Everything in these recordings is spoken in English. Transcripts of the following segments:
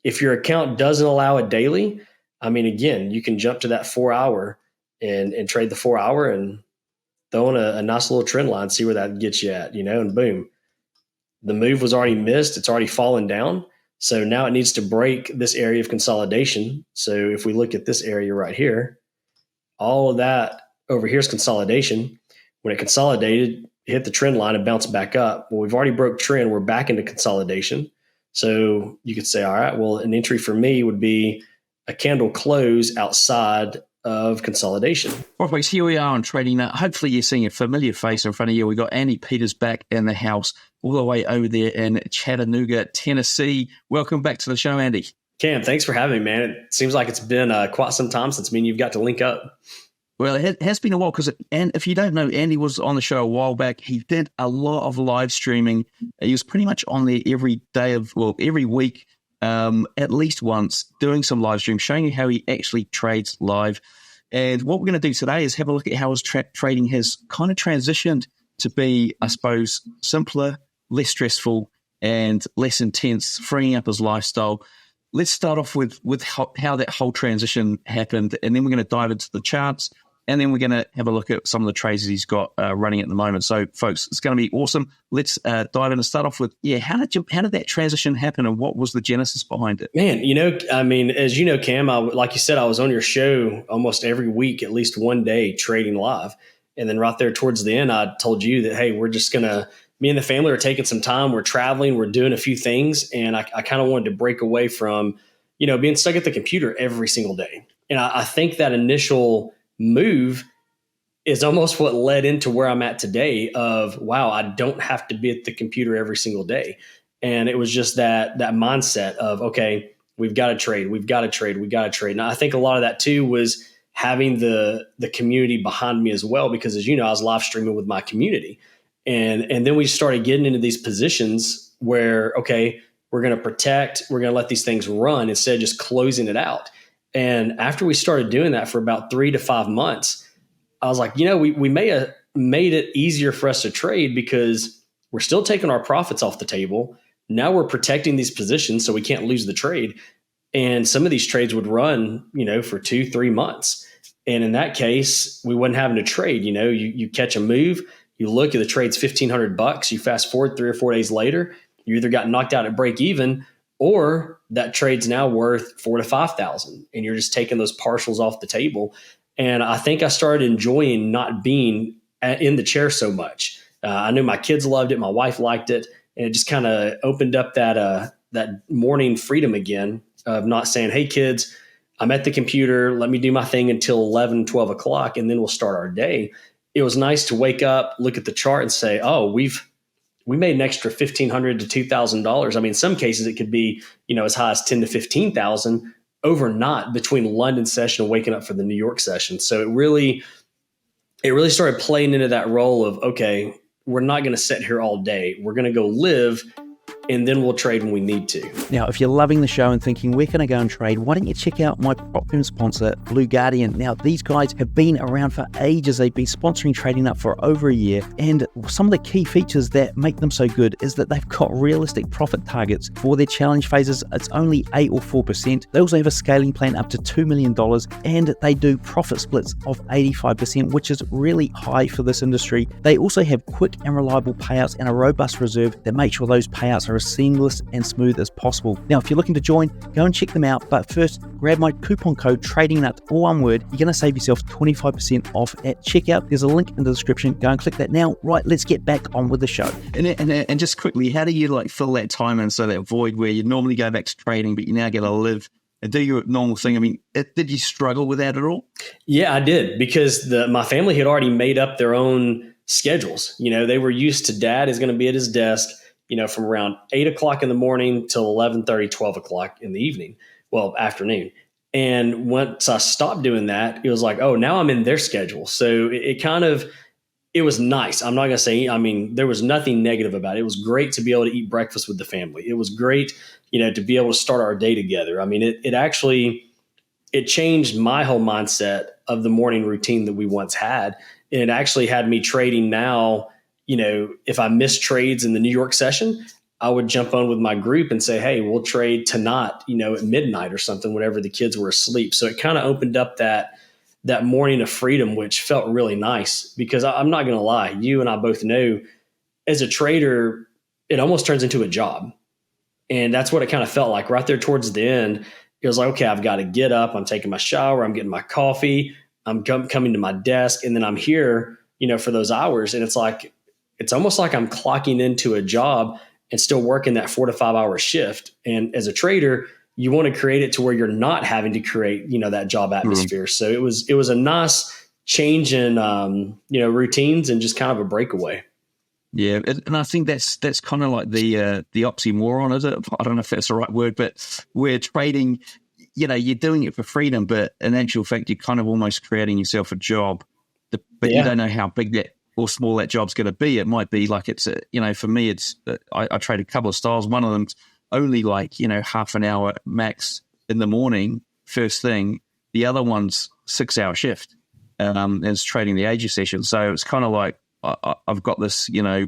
If your account doesn't allow it daily, I mean, again, you can jump to that 4 hour and trade the 4 hour and throw in a nice little trend line, see where that gets you at, and boom, the move was already missed. It's already fallen down. So now it needs to break this area of consolidation. So if we look at this area right here, all of that over here is consolidation. When it consolidated, it hit the trend line and bounced back up. Well, we've already broke trend. We're back into consolidation. So you could say, all right, well, an entry for me would be a candle close outside of consolidation. Right, folks, here we are on Trading Nut. Hopefully you're seeing a familiar face in front of you. We've got Andy Peters back in the house, all the way over there in Chattanooga, Tennessee. Welcome back to the show, Andy. Cam, thanks for having me, man. It seems like it's been quite some time since me and you've got to link up. Well, it has been a while and if you don't know, Andy was on the show a while back. He did a lot of live streaming. He was pretty much on there every week, at least once, doing some live stream, showing you how he actually trades live. And what we're going to do today is have a look at how his trading has kind of transitioned to be, I suppose, simpler, less stressful, and less intense, freeing up his lifestyle. Let's start off with how that whole transition happened, and then we're going to dive into the charts, and then we're going to have a look at some of the trades that he's got running at the moment. So, folks, it's going to be awesome. Let's dive in and start off with, how did that transition happen, and what was the genesis behind it? Man, as you know, Cam, like you said, I was on your show almost every week, at least one day, trading live. And then right there towards the end, I told you that, hey, me and the family are taking some time. We're traveling. We're doing a few things. And I kind of wanted to break away from, being stuck at the computer every single day. And I think that initial move is almost what led into where I'm at today of, wow, I don't have to be at the computer every single day. And it was just that mindset of, okay, we've got to trade. And I think a lot of that too was having the community behind me as well, because as you know, I was live streaming with my community. And then we started getting into these positions where, okay, we're going to protect, we're going to let these things run instead of just closing it out. And after we started doing that for about 3 to 5 months, I was like, we may have made it easier for us to trade because we're still taking our profits off the table. Now we're protecting these positions so we can't lose the trade. And some of these trades would run, for 2-3 months. And in that case, we wasn't having to trade. You catch a move, you look at the trade's $1,500. You fast forward 3 or 4 days later, you either got knocked out at break even, or that trade's now worth $4,000 to $5,000, and you're just taking those partials off the table. And I think I started enjoying not being in the chair so much. I knew my kids loved it, my wife liked it, and it just kind of opened up that morning freedom again of not saying, "Hey, kids, I'm at the computer. Let me do my thing until 11, 12 o'clock, and then we'll start our day." It was nice to wake up, look at the chart, and say, "Oh, we made an extra $1,500 to $2,000." I mean, in some cases it could be, as high as $10,000 to $15,000 overnight between London session and waking up for the New York session. So it really started playing into that role of, okay, we're not going to sit here all day. We're going to go live, and then we'll trade when we need to. Now, if you're loving the show and thinking, where can I go and trade? Why don't you check out my prop firm sponsor, Blue Guardian. Now, these guys have been around for ages. They've been sponsoring Trading Up for over a year. And some of the key features that make them so good is that they've got realistic profit targets. For their challenge phases, it's only 8 or 4%. They also have a scaling plan up to $2 million, and they do profit splits of 85%, which is really high for this industry. They also have quick and reliable payouts and a robust reserve that make sure those payouts are as seamless and smooth as possible. Now, if you're looking to join, go and check them out. But first, grab my coupon code TradingNut, all one word. You're going to save yourself 25% off at checkout. There's a link in the description. Go and click that now. Right, let's get back on with the show. And just quickly, how do you fill that time in, so that void where you normally go back to trading, but you now get to live and do your normal thing? I mean, did you struggle with that at all? Yeah, I did, because my family had already made up their own schedules. They were used to dad is going to be at his desk, from around 8 o'clock in the morning till 11:30, 12 o'clock in the evening, afternoon. And once I stopped doing that, it was like, oh, now I'm in their schedule. So it was nice. I'm not going to say, there was nothing negative about it. It was great to be able to eat breakfast with the family. It was great, to be able to start our day together. I mean, it changed my whole mindset of the morning routine that we once had. And it actually had me trading now. If I miss trades in the New York session, I would jump on with my group and say, hey, we'll trade tonight, at midnight or something, whenever the kids were asleep. So it kind of opened up that morning of freedom, which felt really nice because I'm not going to lie. You and I both know as a trader, it almost turns into a job. And that's what it kind of felt like right there towards the end. It was like, okay, I've got to get up. I'm taking my shower. I'm getting my coffee. I'm coming to my desk. And then I'm here, for those hours. And it's almost like I'm clocking into a job and still working that 4 to 5 hour shift. And as a trader, you want to create it to where you're not having to create, that job atmosphere. So it was a nice change in, routines and just kind of a breakaway. Yeah, and I think that's kind of like the oxymoron, is it? I don't know if that's the right word, but we're trading, you're doing it for freedom, but in actual fact, you're kind of almost creating yourself a job, but you don't know how big that or small that job's going to be. It might be like for me, it's I trade a couple of styles. One of them's only like half an hour max in the morning, first thing. The other one's 6 hour shift, and it's trading the Asia session. So it's kind of like, I've got this, do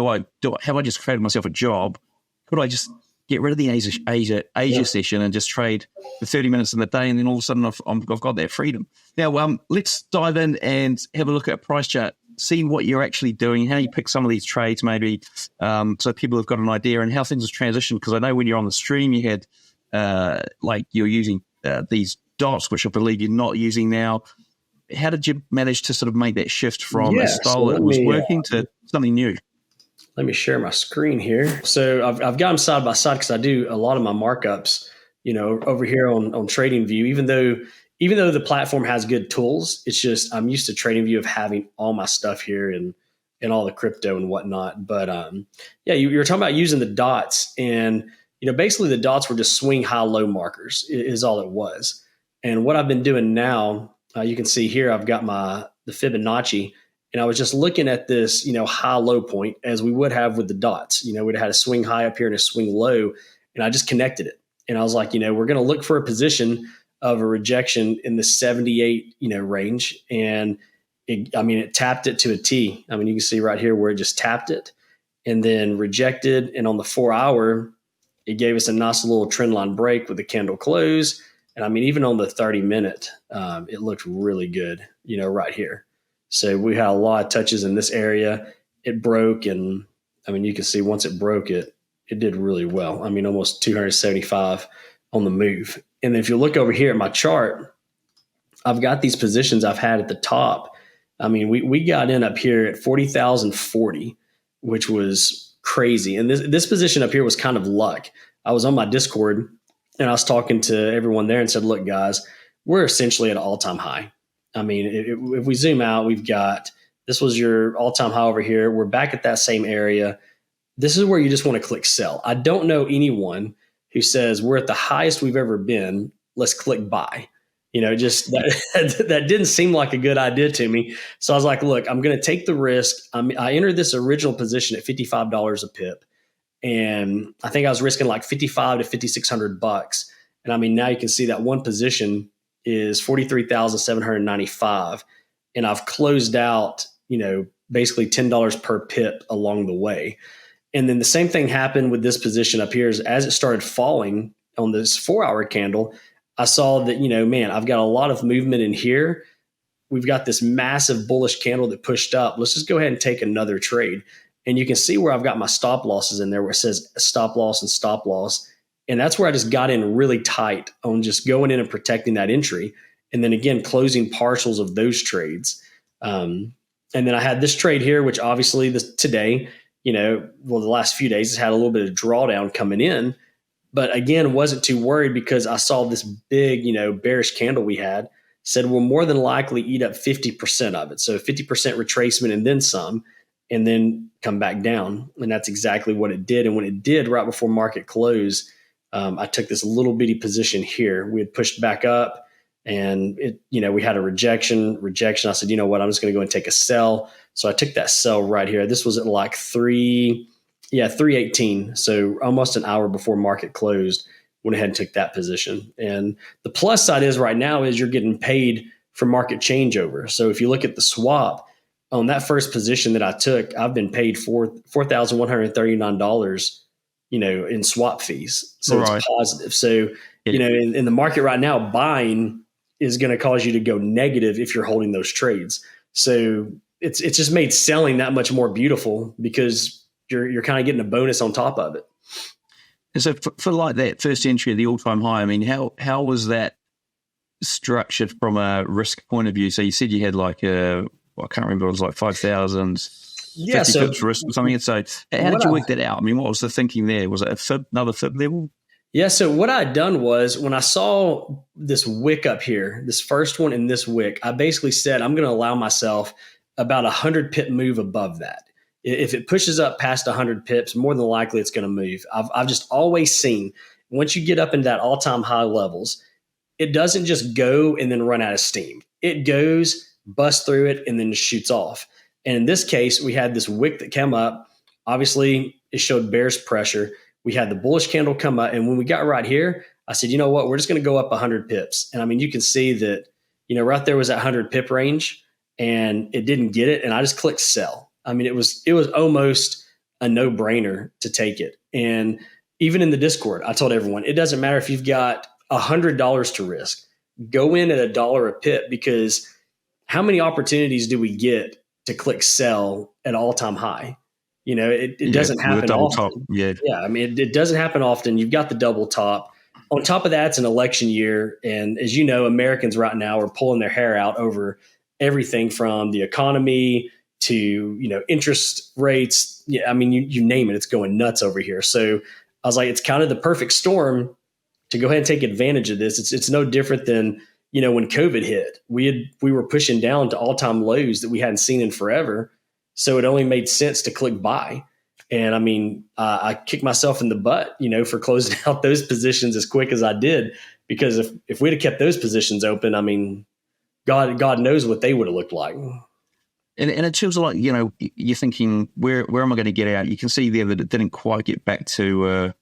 I have I just created myself a job? Could I just get rid of the Asia session and just trade for 30 minutes in the day, and then all of a sudden I've got that freedom. Now, let's dive in and have a look at a price chart, see what you're actually doing, how you pick some of these trades maybe, so people have got an idea and how things have transitioned. Because I know when you're on the stream, you had like you're using these dots, which I believe you're not using now. How did you manage to sort of make that shift from a style that was working to something new? Let me share my screen here. So I've got them side by side because I do a lot of my markups, over here on TradingView. Even though the platform has good tools, it's just I'm used to TradingView of having all my stuff here and all the crypto and whatnot. But you were talking about using the dots, and basically the dots were just swing high low markers is all it was. And what I've been doing now. You can see here I've got the Fibonacci, and I was just looking at this, high low point as we would have with the dots. We'd had a swing high up here and a swing low, and I just connected it. And I was like, we're going to look for a position of a rejection in the 78, range. And it tapped it to a T. You can see right here where it just tapped it and then rejected. And on the 4 hour, it gave us a nice little trend line break with the candle close. And even on the 30-minute, it looked really good, right here. So we had a lot of touches in this area. It broke, and you can see once it broke it did really well. Almost 275 on the move. And then if you look over here at my chart, I've got these positions I've had at the top. We got in up here at 40,040, which was crazy. And this position up here was kind of luck. I was on my Discord, and I was talking to everyone there and said, look, guys, we're essentially at an all-time high. If we zoom out, this was your all-time high over here. We're back at that same area. This is where you just want to click sell. I don't know anyone who says we're at the highest we've ever been. Let's click buy. Just that didn't seem like a good idea to me. So I was like, look, I'm going to take the risk. I entered this original position at $55 a pip. And I think I was risking like 55 to 5,600 bucks. And now you can see that one position is 43,795. And I've closed out, basically $10 per pip along the way. And then the same thing happened with this position up here. As it started falling on this 4 hour candle, I saw that, I've got a lot of movement in here. We've got this massive bullish candle that pushed up. Let's just go ahead and take another trade. And you can see where I've got my stop losses in there where it says stop loss and stop loss. And that's where I just got in really tight on just going in and protecting that entry. And then again, closing partials of those trades. And then I had this trade here, which obviously today, the last few days has had a little bit of drawdown coming in. But again, wasn't too worried because I saw this big, bearish candle we had. Said we'll more than likely eat up 50% of it. So 50% retracement and then some. And then come back down. And that's exactly what it did. And when it did right before market close, I took this little bitty position here. We had pushed back up and we had a rejection. I said, you know what, I'm just going to go and take a sell. So I took that sell right here. This was at like 318. So almost an hour before market closed, went ahead and took that position. And the plus side is right now is you're getting paid for market changeover. So if you look at the swap, on that first position that I took, I've been paid $4,139 in swap fees. All So it's right. positive. So, Yeah. in the market right now, buying is going to cause you to go negative if you're holding those trades. So it's just made selling that much more beautiful because you're kind of getting a bonus on top of it. And so for like that first entry of the all-time high, I mean, how was that structured from a risk point of view? So you said you had like I can't remember, it was like 5,000, Yeah. 50 So pips risk or something. So how did what you I work that out? I mean, what was the thinking there? Was it another fib level? Yeah, so what I'd done was when I saw this wick up here, this first one in this wick, I basically said I'm going to allow myself about 100 pip move above that. If it pushes up past 100 pips, more than likely it's going to move. I've just always seen once you get up into that all time high levels, it doesn't just go and then run out of steam. It goes, busts through it, and then shoots off. And in this case, we had this wick that came up. Obviously, it showed bearish pressure. We had the bullish candle come up. And when we got right here, I said, you know what? We're just going to go up 100 pips. And I mean, you can see that, right there was that 100 pip range and it didn't get it. And I just clicked sell. I mean, it was almost a no brainer to take it. And even in the Discord, I told everyone, it doesn't matter if you've got $100 to risk, go in at $1 a pip, because how many opportunities do we get to click sell at all time high? It doesn't With a happen double top. often. Yeah. Yeah, I mean, it doesn't happen often. You've got the double top. On top of that, it's an election year. And as you know, Americans right now are pulling their hair out over everything from the economy to, interest rates. Yeah, I mean, you name it, it's going nuts over here. So I was like, it's kind of the perfect storm to go ahead and take advantage of this. It's no different than, when COVID hit. We were pushing down to all-time lows that we hadn't seen in forever. So it only made sense to click buy. And I mean, I kicked myself in the butt, for closing out those positions as quick as I did, because if we'd have kept those positions open, I mean, God knows what they would have looked like. And it feels like, you're thinking, where am I going to get out? You can see there that it didn't quite get back to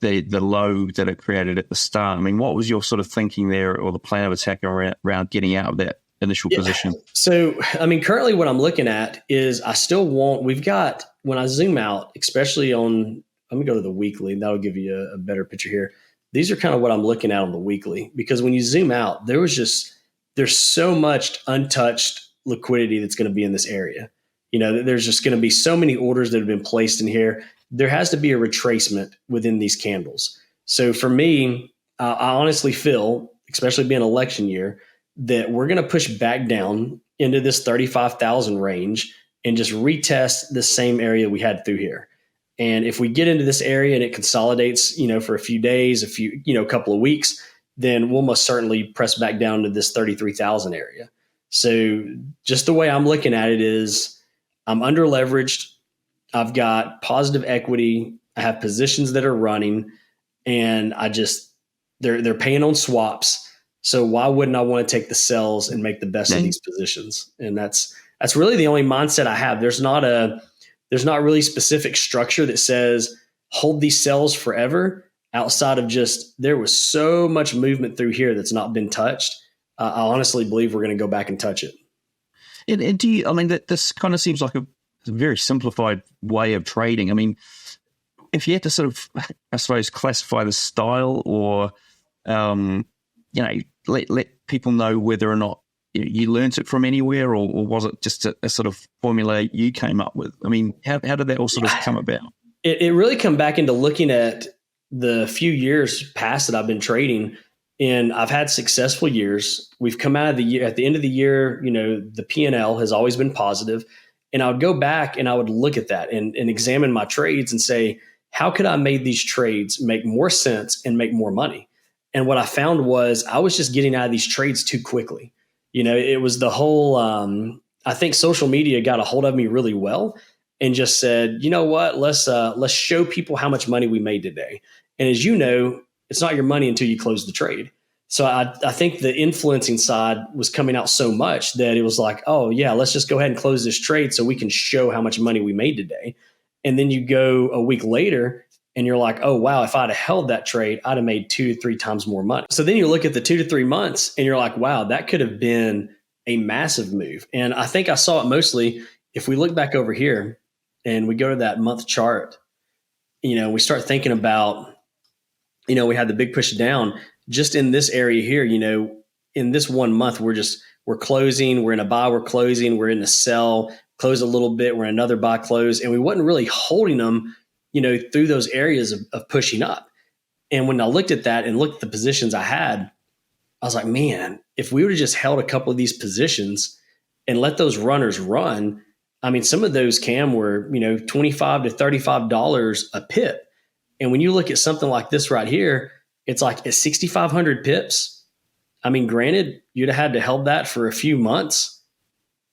the low that it created at the start. I mean, what was your sort of thinking there, or the plan of attack around getting out of that initial position? So, I mean, currently what I'm looking at is we've got, when I zoom out, especially on, let me go to the weekly, that'll give you a better picture here. These are kind of what I'm looking at on the weekly, because when you zoom out, there's so much untouched liquidity that's going to be in this area. There's just going to be so many orders that have been placed in here. There has to be a retracement within these candles. So for me, I honestly feel, especially being election year, that we're going to push back down into this 35,000 range and just retest the same area we had through here. And if we get into this area and it consolidates, for a few days, a couple of weeks, then we'll most certainly press back down to this 33,000 area. So just the way I'm looking at it is, I'm under leveraged. I've got positive equity. I have positions that are running, and they're paying on swaps. So why wouldn't I want to take the sells and make the best of these positions? And that's really the only mindset I have. There's not really specific structure that says hold these sells forever, outside of just, there was so much movement through here that's not been touched. I honestly believe we're going to go back and touch it. And do you, I mean, this kind of seems like a very simplified way of trading. I mean, if you had to sort of, I suppose, classify the style, or, let people know whether or not you learnt it from anywhere, or was it just a sort of formula you came up with? I mean, how did that all sort of come about? It really come back into looking at the few years past that I've been trading, and I've had successful years. We've come out of the year, at the end of the year, the P&L has always been positive. And I would go back and I would look at that and examine my trades and say, how could I make these trades make more sense and make more money? And what I found was I was just getting out of these trades too quickly. It was the whole, I think social media got a hold of me really well and just said, you know what, let's show people how much money we made today. And as you know, it's not your money until you close the trade. So I think the influencing side was coming out so much that it was like, oh yeah, let's just go ahead and close this trade so we can show how much money we made today. And then you go a week later and you're like, oh wow, if I'd have held that trade, I'd have made 2 to 3 times more money. So then you look at the 2 to 3 months and you're like, wow, that could have been a massive move. And I think I saw it mostly, if we look back over here and we go to that month chart, we start thinking about, we had the big push down just in this area here, in this 1 month, we're closing, we're in a buy, we're closing, we're in a sell, close a little bit, we're in another buy, close. And we wasn't really holding them, through those areas of pushing up. And when I looked at that and looked at the positions I had, I was like, man, if we would have just held a couple of these positions and let those runners run, I mean, some of those, Cam, were, $25 to $35 a pip. And when you look at something like this right here, it's like at 6,500 pips. I mean, granted, you'd have had to held that for a few months.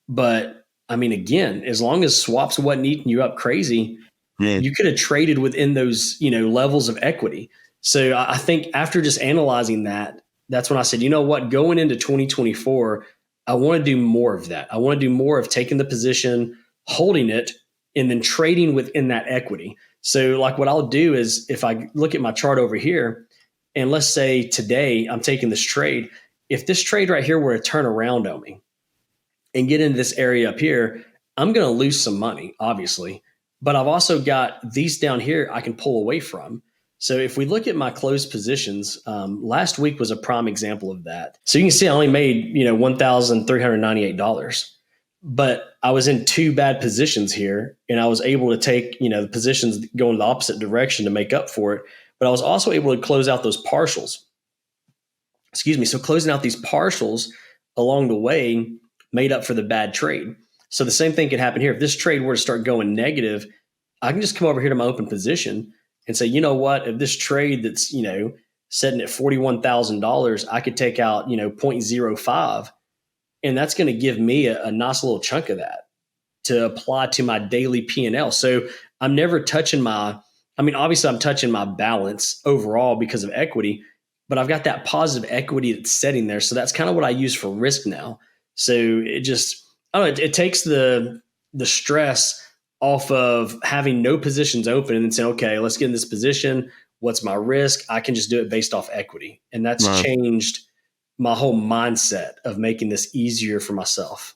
But I mean, again, as long as swaps wasn't eating you up crazy, you could have traded within those, levels of equity. So I think after just analyzing that, that's when I said, you know what, going into 2024, I want to do more of that. I want to do more of taking the position, holding it, and then trading within that equity. So like what I'll do is if I look at my chart over here, and let's say today I'm taking this trade, if this trade right here were to turn around on me and get into this area up here, I'm going to lose some money, obviously. But I've also got these down here I can pull away from. So if we look at my closed positions, last week was a prime example of that. So you can see I only made, $1,398. But I was in two bad positions here, and I was able to take, the positions going the opposite direction to make up for it. But I was also able to close out those partials. So closing out these partials along the way made up for the bad trade. So the same thing could happen here. If this trade were to start going negative, I can just come over here to my open position and say, you know what, if this trade that's, sitting at $41,000, I could take out, 0.05. And that's going to give me a nice little chunk of that to apply to my daily P&L. So I'm never touching obviously I'm touching my balance overall because of equity, but I've got that positive equity that's sitting there. So that's kind of what I use for risk now. So it takes the stress off of having no positions open and then saying, okay, let's get in this position. What's my risk? I can just do it based off equity. And that's changed my whole mindset of making this easier for myself.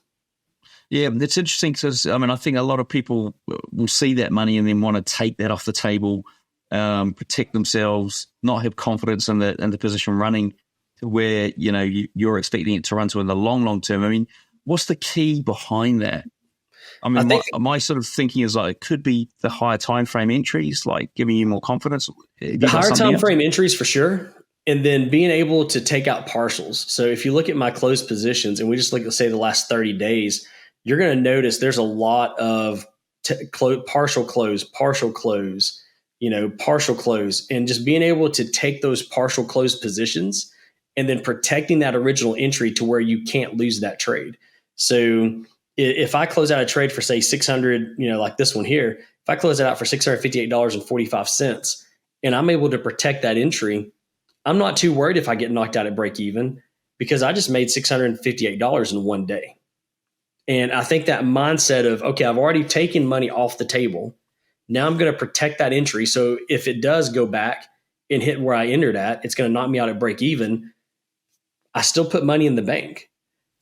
Yeah, it's interesting because, I think a lot of people will see that money and then want to take that off the table, protect themselves, not have confidence in the position running to where, you're expecting it to run to in the long term. What's the key behind that? My sort of thinking is like it could be the higher time frame entries, like giving you more confidence. The higher time frame entries for sure. And then being able to take out partials. So if you look at my closed positions and we just look at, say, the last 30 days, you're going to notice there's a lot of partial close, partial close, and just being able to take those partial close positions and then protecting that original entry to where you can't lose that trade. So if I close out a trade for, say, 600, like this one here, if I close it out for $658.45 and I'm able to protect that entry, I'm not too worried if I get knocked out at break even because I just made $658 in one day. And I think that mindset of, okay, I've already taken money off the table. Now I'm going to protect that entry. So if it does go back and hit where I entered at, it's going to knock me out at break even. I still put money in the bank.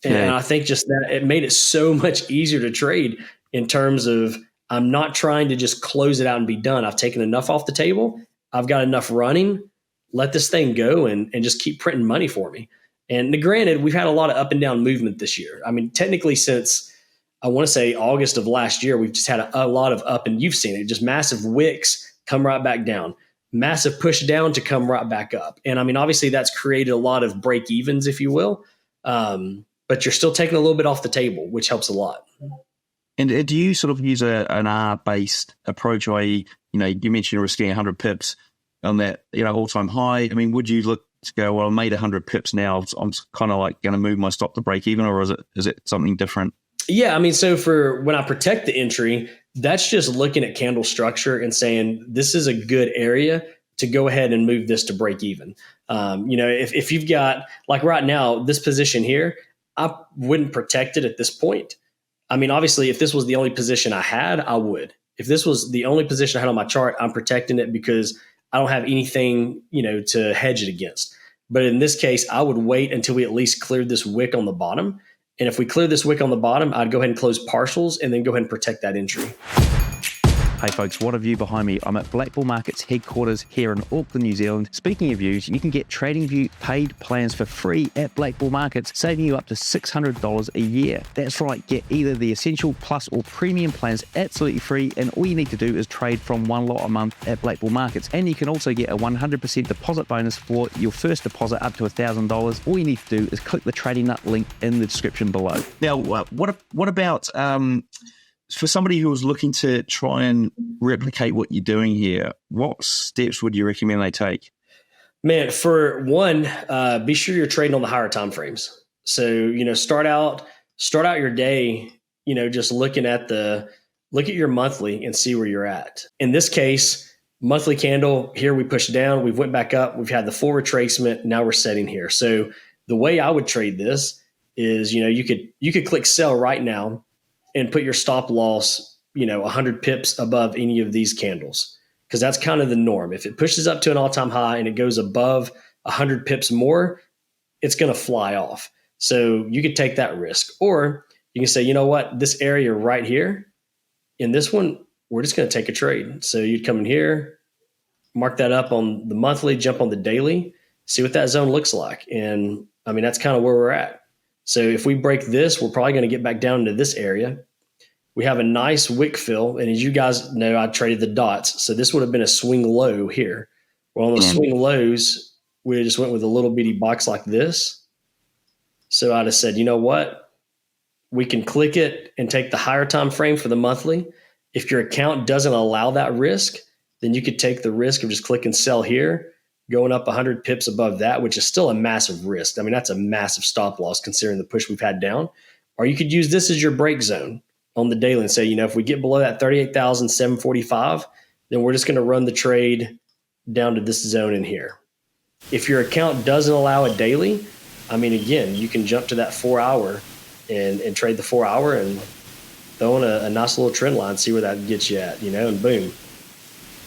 And I think just that it made it so much easier to trade in terms of I'm not trying to just close it out and be done. I've taken enough off the table. I've got enough running. Let this thing go and just keep printing money for me. And granted, we've had a lot of up and down movement this year. Technically since I want to say August of last year, we've just had a lot of up, and you've seen it, just massive wicks come right back down, massive push down to come right back up. And obviously that's created a lot of break evens, if you will. But you're still taking a little bit off the table, which helps a lot. And do you sort of use an R-based approach, i.e., you mentioned you're risking 100 pips on that, all-time high? Would you look to go, well, I made 100 pips now, I'm kind of like going to move my stop to break even, or is it something different? Yeah, so for when I protect the entry, that's just looking at candle structure and saying, this is a good area to go ahead and move this to break even. If you've got, like right now, this position here, I wouldn't protect it at this point. Obviously, if this was the only position I had, I would. If this was the only position I had on my chart, I'm protecting it because I don't have anything, to hedge it against. But in this case, I would wait until we at least cleared this wick on the bottom. And if we clear this wick on the bottom, I'd go ahead and close partials and then go ahead and protect that entry. Hey folks, what a view behind me. I'm at Black Bull Markets headquarters here in Auckland, New Zealand. Speaking of views, you can get TradingView paid plans for free at Black Bull Markets, saving you up to $600 a year. That's right, get either the Essential, Plus or Premium plans absolutely free, and all you need to do is trade from one lot a month at Black Bull Markets. And you can also get a 100% deposit bonus for your first deposit up to $1,000. All you need to do is click the Trading Nut link in the description below. Now, what about for somebody who was looking to try and replicate what you're doing here? What steps would you recommend they take? Man, for one, be sure you're trading on the higher time frames. So, start out your day, just look at your monthly and see where you're at. In this case, monthly candle here, we pushed down, we've went back up, we've had the full retracement. Now we're setting here. So the way I would trade this is, you could click sell right now and put your stop loss, 100 pips above any of these candles, because that's kind of the norm. If it pushes up to an all-time high and it goes above 100 pips more, it's going to fly off. So you could take that risk. Or you can say, you know what, this area right here, in this one, we're just going to take a trade. So you'd come in here, mark that up on the monthly, jump on the daily, see what that zone looks like. And that's kind of where we're at. So if we break this, we're probably going to get back down into this area. We have a nice wick fill. And as you guys know, I traded the dots. So this would have been a swing low here. Well, on the swing lows, we just went with a little bitty box like this. So I'd have said, you know what? We can click it and take the higher time frame for the monthly. If your account doesn't allow that risk, then you could take the risk of just click and sell here, going up 100 pips above that, which is still a massive risk. That's a massive stop loss considering the push we've had down. Or you could use this as your break zone on the daily and say, if we get below that 38,745, then we're just going to run the trade down to this zone in here. If your account doesn't allow a daily, again, you can jump to that 4 hour and trade the 4 hour and throw in a nice little trend line, see where that gets you at, and boom.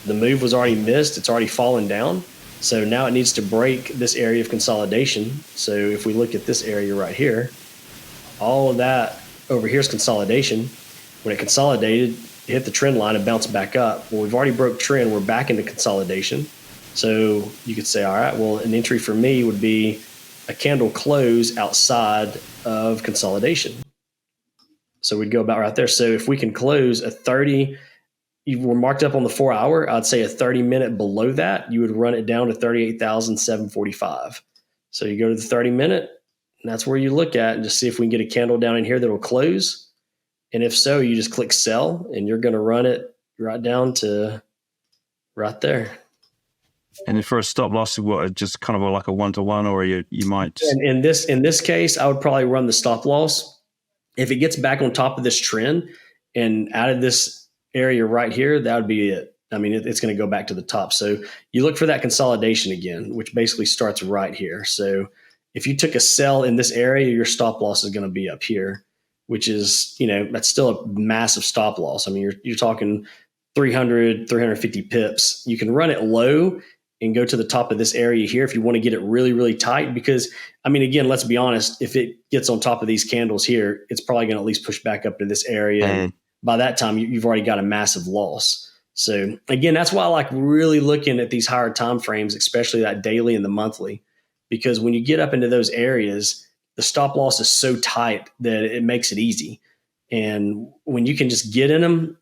The move was already missed. It's already fallen down. So now it needs to break this area of consolidation. So if we look at this area right here, all of that over here is consolidation. When it consolidated, it hit the trend line and bounced back up. Well, we've already broke trend. We're back into consolidation. So you could say, all right, well, an entry for me would be a candle close outside of consolidation. So we'd go about right there. So if we can close a 30, you were marked up on the 4 hour, I'd say a 30-minute below that, you would run it down to 38,745. So you go to the 30-minute, and that's where you look at and just see if we can get a candle down in here that will close. And if so, you just click sell, and you're going to run it right down to right there. And for a stop loss, what, just kind of like a 1-to-1, or you might just... And in this case, I would probably run the stop loss. If it gets back on top of this trend and out of this area right here, that would be it. It's going to go back to the top. So you look for that consolidation again, which basically starts right here. So if you took a sell in this area, your stop loss is going to be up here, which is, that's still a massive stop loss. You're talking 300, 350 pips. You can run it low and go to the top of this area here if you want to get it really, really tight. Because, again, let's be honest, if it gets on top of these candles here, it's probably going to at least push back up to this area. And by that time, you've already got a massive loss. So again, that's why I like really looking at these higher time frames, especially that daily and the monthly, because when you get up into those areas, the stop loss is so tight that it makes it easy. And when you can just get in them,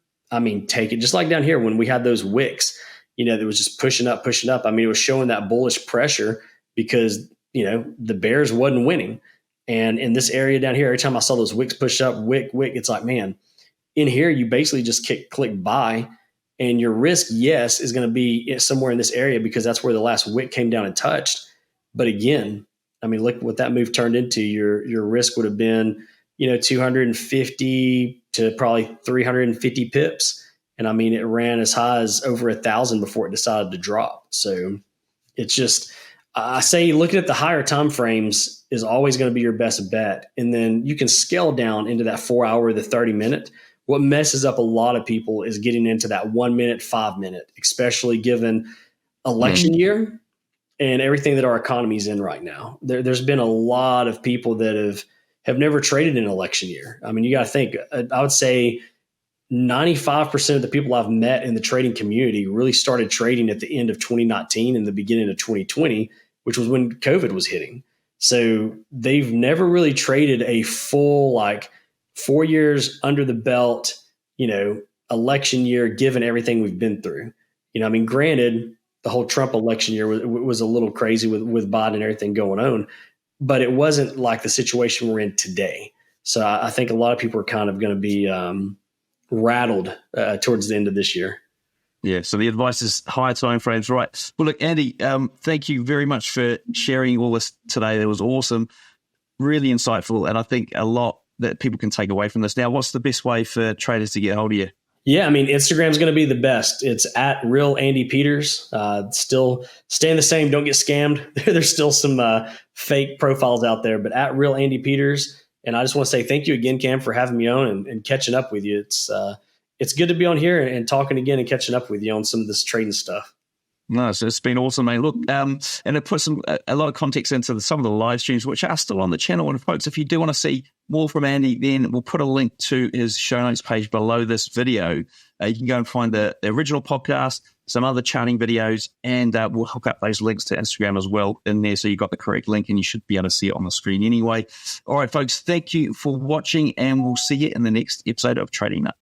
take it. Just like down here when we had those wicks, that was just pushing up. It was showing that bullish pressure because, the bears wasn't winning. And in this area down here, every time I saw those wicks push up, wick, it's like, man, in here, you basically just click buy, and your risk, yes, is going to be somewhere in this area because that's where the last wick came down and touched. But again, look what that move turned into. Your risk would have been, 250 to probably 350 pips. And it ran as high as over 1,000 before it decided to drop. So it's just, I say looking at the higher time frames is always going to be your best bet. And then you can scale down into that 4 hour, the 30-minute. What messes up a lot of people is getting into that 1 minute, 5 minute, especially given election year and everything that our economy is in right now. There's been a lot of people that have never traded in election year. You got to think, I would say 95% of the people I've met in the trading community really started trading at the end of 2019 and the beginning of 2020, which was when COVID was hitting. So they've never really traded a full, like, 4 years under the belt, election year, given everything we've been through. I mean, granted, the whole Trump election year was a little crazy with Biden and everything going on, but it wasn't like the situation we're in today. So I think a lot of people are kind of going to be rattled towards the end of this year. Yeah, so the advice is higher time frames, right? Well, look, Andy, thank you very much for sharing all this today. It was awesome, really insightful, and I think a lot that people can take away from this. Now, what's the best way for traders to get hold of you? Yeah, I mean, Instagram's going to be the best. It's at Real Andy Peters. Still staying the same. Don't get scammed. There's still some fake profiles out there, but at Real Andy Peters. And I just want to say thank you again, Cam, for having me on and catching up with you. It's good to be on here and talking again and catching up with you on some of this trading stuff. No, so it's been awesome, mate. Look, and it puts a lot of context into some of the live streams, which are still on the channel. And folks, if you do want to see more from Andy, then we'll put a link to his show notes page below this video. You can go and find the original podcast, some other charting videos, and we'll hook up those links to Instagram as well in there. So you've got the correct link and you should be able to see it on the screen anyway. All right, folks, thank you for watching, and we'll see you in the next episode of Trading Nut.